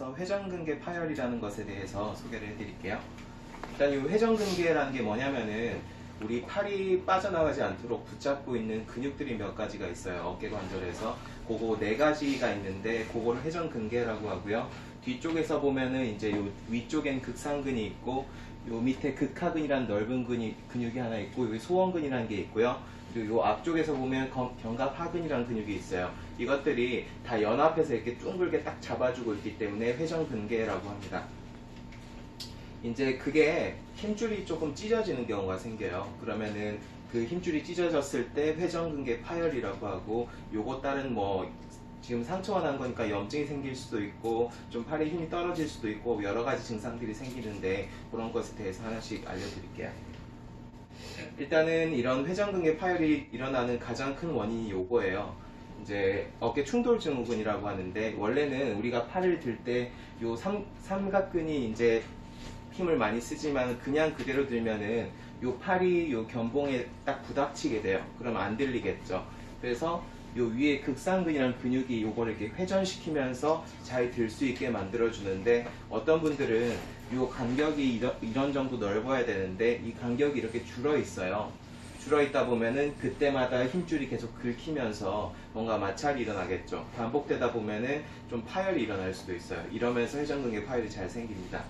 영상에서 회전근개 파열이라는 것에 대해서 소개를 해드릴게요. 일단 이 회전근개라는 게 뭐냐면은 우리 팔이 빠져나가지 않도록 붙잡고 있는 근육들이 몇 가지가 있어요. 어깨 관절에서 그거 네 가지가 있는데 그거를 회전근개라고 하고요. 뒤쪽에서 보면은 이제 요 위쪽엔 극상근이 있고 요 밑에 극하근이라는 넓은 근육이 하나 있고 여기 소원근이라는 게 있고요. 그리고 요 앞쪽에서 보면 견갑하근이라는 근육이 있어요. 이것들이 다 연합해서 이렇게 둥글게 딱 잡아주고 있기 때문에 회전근개라고 합니다. 이제 그게 힘줄이 조금 찢어지는 경우가 생겨요. 그러면은 그 힘줄이 찢어졌을 때 회전근개 파열이라고 하고, 요거 따른 뭐 지금 상처가 난 거니까 염증이 생길 수도 있고 좀 팔에 힘이 떨어질 수도 있고 여러 가지 증상들이 생기는데 그런 것에 대해서 하나씩 알려드릴게요. 일단은 이런 회전근개 파열이 일어나는 가장 큰 원인이 요거예요. 이제 어깨 충돌 증후군이라고 하는데, 원래는 우리가 팔을 들 때 요 삼각근이 이제 힘을 많이 쓰지만 그냥 그대로 들면은 요 팔이 요 견봉에 딱 부닥치게 돼요. 그러면 안 들리겠죠. 그래서 요 위에 극상근이라는 근육이 요거를 이렇게 회전시키면서 잘 들 수 있게 만들어 주는데, 어떤 분들은 요 간격이 이런 정도 넓어야 되는데 이 간격이 이렇게 줄어 있어요. 줄어 있다 보면은 그때마다 힘줄이 계속 긁히면서 뭔가 마찰이 일어나겠죠. 반복되다 보면은 좀 파열이 일어날 수도 있어요. 이러면서 회전근개 파열이 잘 생깁니다.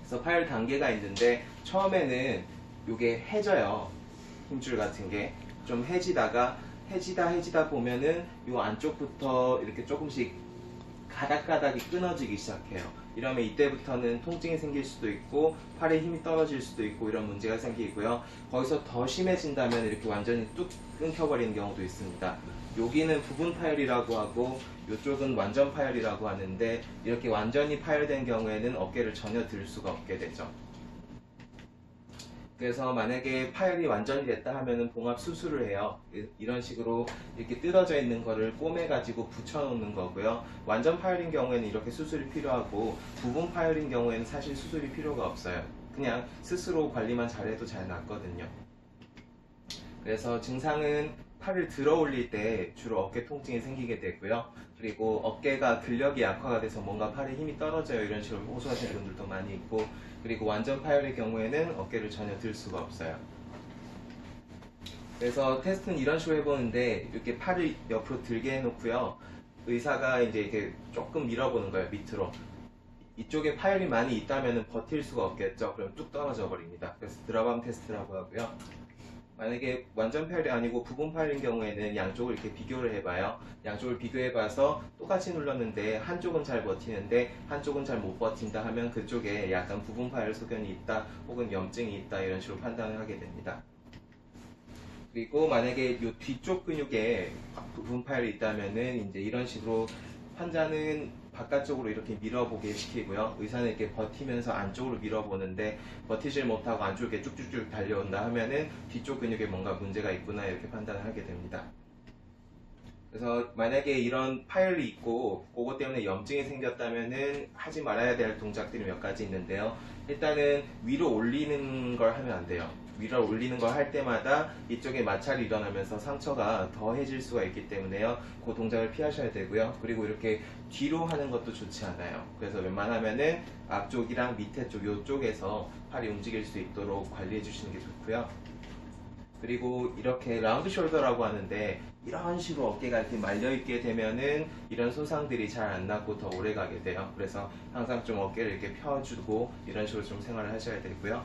그래서 파열 단계가 있는데, 처음에는 요게 해져요. 힘줄 같은 게 좀 해지다가 해지다 보면은 요 안쪽부터 이렇게 조금씩 가닥가닥이 끊어지기 시작해요. 이러면 이때부터는 통증이 생길 수도 있고 팔에 힘이 떨어질 수도 있고 이런 문제가 생기고요. 거기서 더 심해진다면 이렇게 완전히 뚝 끊겨버리는 경우도 있습니다. 여기는 부분 파열이라고 하고 이쪽은 완전 파열이라고 하는데, 이렇게 완전히 파열된 경우에는 어깨를 전혀 들 수가 없게 되죠. 그래서 만약에 파열이 완전히 됐다 하면은 봉합 수술을 해요. 이런 식으로 이렇게 뜯어져 있는 거를 꼬매 가지고 붙여 놓는 거고요. 완전 파열인 경우에는 이렇게 수술이 필요하고, 부분 파열인 경우에는 사실 수술이 필요가 없어요. 그냥 스스로 관리만 잘해도 잘 낫거든요. 그래서 증상은 팔을 들어 올릴 때 주로 어깨 통증이 생기게 되고요. 그리고 어깨가 근력이 약화가 돼서 뭔가 팔에 힘이 떨어져요. 이런 식으로 호소하시는 분들도 많이 있고, 그리고 완전 파열의 경우에는 어깨를 전혀 들 수가 없어요. 그래서 테스트는 이런 식으로 해보는데, 이렇게 팔을 옆으로 들게 해놓고요. 의사가 이제 이렇게 조금 밀어보는 거예요. 밑으로. 이쪽에 파열이 많이 있다면 버틸 수가 없겠죠. 그럼 뚝 떨어져 버립니다. 그래서 드랍암 테스트라고 하고요. 만약에 완전 파열이 아니고 부분 파열인 경우에는 양쪽을 이렇게 비교를 해봐요. 양쪽을 비교해봐서 똑같이 눌렀는데 한쪽은 잘 버티는데 한쪽은 잘 못 버틴다 하면 그쪽에 약간 부분 파열 소견이 있다 혹은 염증이 있다, 이런 식으로 판단을 하게 됩니다. 그리고 만약에 이 뒤쪽 근육에 부분 파열이 있다면은 이제 이런 식으로 환자는 바깥쪽으로 이렇게 밀어보게 시키고요. 의사는 이렇게 버티면서 안쪽으로 밀어보는데 버티질 못하고 안쪽으로 이렇게 쭉쭉쭉 달려온다 하면은 뒤쪽 근육에 뭔가 문제가 있구나, 이렇게 판단을 하게 됩니다. 그래서 만약에 이런 파열이 있고 그것 때문에 염증이 생겼다면은 하지 말아야 될 동작들이 몇 가지 있는데요. 일단은 위로 올리는 걸 하면 안 돼요. 위로 올리는 걸 할 때마다 이쪽에 마찰이 일어나면서 상처가 더해질 수가 있기 때문에요. 그 동작을 피하셔야 되고요. 그리고 이렇게 뒤로 하는 것도 좋지 않아요. 그래서 웬만하면은 앞쪽이랑 밑에 쪽, 요쪽에서 팔이 움직일 수 있도록 관리해 주시는 게 좋고요. 그리고 이렇게 라운드 숄더라고 하는데, 이런 식으로 어깨가 이렇게 말려있게 되면은 이런 손상들이 잘 안 낫고 더 오래 가게 돼요. 그래서 항상 좀 어깨를 이렇게 펴주고 이런 식으로 좀 생활을 하셔야 되고요.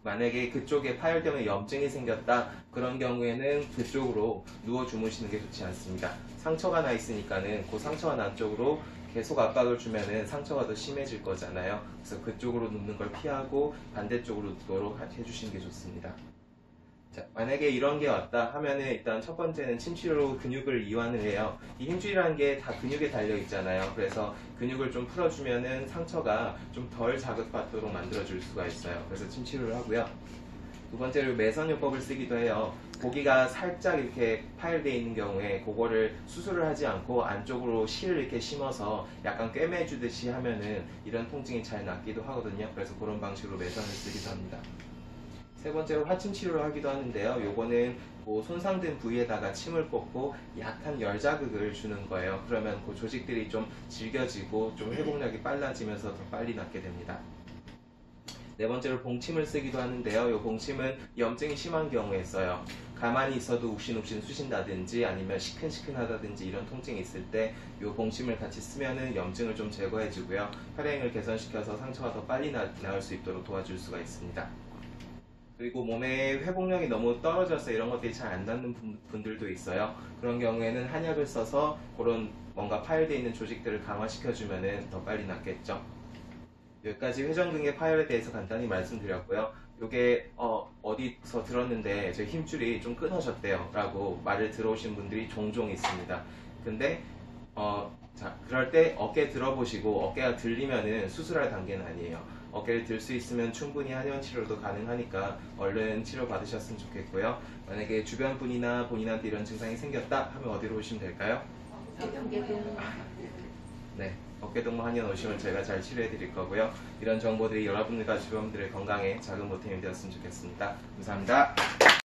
만약에 그쪽에 파열 때문에 염증이 생겼다, 그런 경우에는 그쪽으로 누워 주무시는 게 좋지 않습니다. 상처가 나 있으니까는 그 상처가 난 쪽으로 계속 압박을 주면은 상처가 더 심해질 거잖아요. 그래서 그쪽으로 눕는 걸 피하고 반대쪽으로 눕도록 해주시는 게 좋습니다. 자, 만약에 이런 게 왔다 하면은 일단 첫 번째는 침치료로 근육을 이완을 해요. 이 힘줄이라는 게 다 근육에 달려 있잖아요. 그래서 근육을 좀 풀어주면은 상처가 좀 덜 자극받도록 만들어줄 수가 있어요. 그래서 침치료를 하고요. 두 번째로 매선요법을 쓰기도 해요. 고기가 살짝 이렇게 파열되어 있는 경우에 그거를 수술을 하지 않고 안쪽으로 실을 이렇게 심어서 약간 꿰매주듯이 하면은 이런 통증이 잘 낫기도 하거든요. 그래서 그런 방식으로 매선을 쓰기도 합니다. 세 번째로 화침 치료를 하기도 하는데요. 요거는 그 손상된 부위에다가 침을 꽂고 약한 열 자극을 주는 거예요. 그러면 그 조직들이 좀 질겨지고 좀 회복력이 빨라지면서 더 빨리 낫게 됩니다. 네 번째로 봉침을 쓰기도 하는데요. 이 봉침은 염증이 심한 경우에 써요. 가만히 있어도 욱신욱신 쑤신다든지 아니면 시큰시큰하다든지 이런 통증이 있을 때 이 봉침을 같이 쓰면은 염증을 좀 제거해주고요. 혈행을 개선시켜서 상처가 더 빨리 나을 수 있도록 도와줄 수가 있습니다. 그리고 몸에 회복력이 너무 떨어져서 이런 것들이 잘 안 낫는 분들도 있어요. 그런 경우에는 한약을 써서 그런 뭔가 파열되어 있는 조직들을 강화시켜주면 더 빨리 낫겠죠. 여기까지 회전근개 파열에 대해서 간단히 말씀드렸고요. 이게 어디서 들었는데 제 힘줄이 좀 끊어졌대요 라고 말을 들어오신 분들이 종종 있습니다. 근데 자, 그럴 때 어깨 들어보시고 어깨가 들리면은 수술할 단계는 아니에요. 어깨를 들 수 있으면 충분히 한의원 치료도 가능하니까 얼른 치료 받으셨으면 좋겠고요. 만약에 주변 분이나 본인한테 이런 증상이 생겼다 하면 어디로 오시면 될까요? 네, 어깨동무 한의원 오시면 저희가 잘 치료해 드릴 거고요. 이런 정보들이 여러분들과 주변분들의 건강에 작은 보탬이 되었으면 좋겠습니다. 감사합니다.